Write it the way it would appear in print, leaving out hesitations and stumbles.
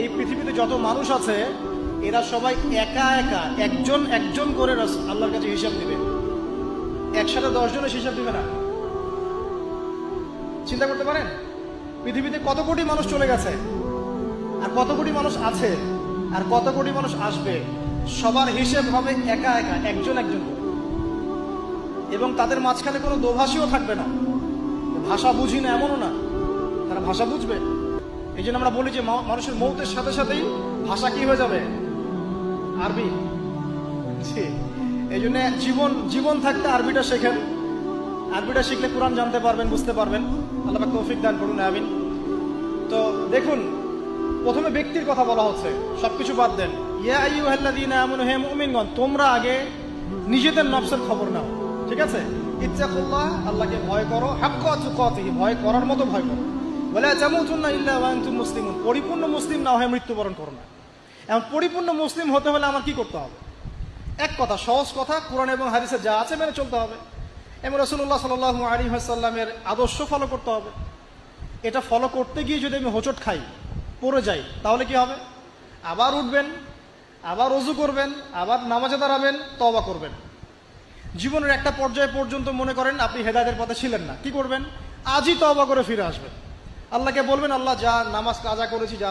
এই পৃথিবীতে যত মানুষ আছে এরা সবাই একা একা একজন একজন করে আল্লাহর কাছে হিসাব দিবে, একসাথে 10 জনের হিসাব দিবে না। চিন্তা করতে পারেন পৃথিবীতে কত কোটি মানুষ চলে গেছে, আর কত কোটি মানুষ আছে, আর কত কোটি মানুষ আসবে। সবার হিসেব হবে একা একা একজন একজন করে। এবং তাদের মাঝখানে কোনো দোভাষীও থাকবে না। ভাষা বুঝি না এমনও না, তারা ভাষা বুঝবে। এই জন্য আমরা বলি যে মানুষের মৌতের সাথে সাথেই ভাষা কি হয়ে যাবে, আরবি। এই জন্য জীবন থাকতে আরবিটা শেখেন। আরবিটা শিখলে কোরআন জানতে পারবেন, বুঝতে পারবেন। আল্লাহ পাক তৌফিক দান করুন, আমিন। তো দেখুন, প্রথমে ব্যক্তির কথা বলা হচ্ছে, সবকিছু বাদ দেন। ইয়া আইয়ুহাল্লাযীনা আমানু, হে মুমিনগণ, তোমরা আগে নিজেদের নফসের খবর নাও, ঠিক আছে? ইত্তাকুল্লাহ, আল্লাহকে ভয় করো, হাক্কা তুকাতিহি, ভয় করার মতো ভয় করো। ওয়ালা তামুতুন্না ইল্লা ওয়া আনতুম মুসলিমুন, পরিপূর্ণ মুসলিম না হয়ে মৃত্যুবরণ করো না। এখন পরিপূর্ণ মুসলিম হতে হলে আমার কি করতে হবে? এক কথা, সহজ কথা, কোরআন এবং হাদিসে যা আছে মেনে চলতে হবে এবং রাসূলুল্লাহ সাল্লাল্লাহু আলাইহি ওয়াসাল্লামের আদর্শ ফলো করতে হবে। এটা ফলো করতে গিয়ে যদি আমি হোঁচট খাই, পড়ে যাই, তাহলে কি হবে? আবার উঠবেন, আবার ওযু করবেন, আবার নামাজে দাঁড়াবেন, তওবা করবেন। জীবনের একটা পর্যায় পর্যন্ত মনে করেন আপনি হেদায়েতের পথে ছিলেন না, কি করবেন? আজই তওবা করে ফিরে আসবেন। আল্লাহকে বলবেন, আল্লাহ, যা নামাজ কাজা করেছি, যা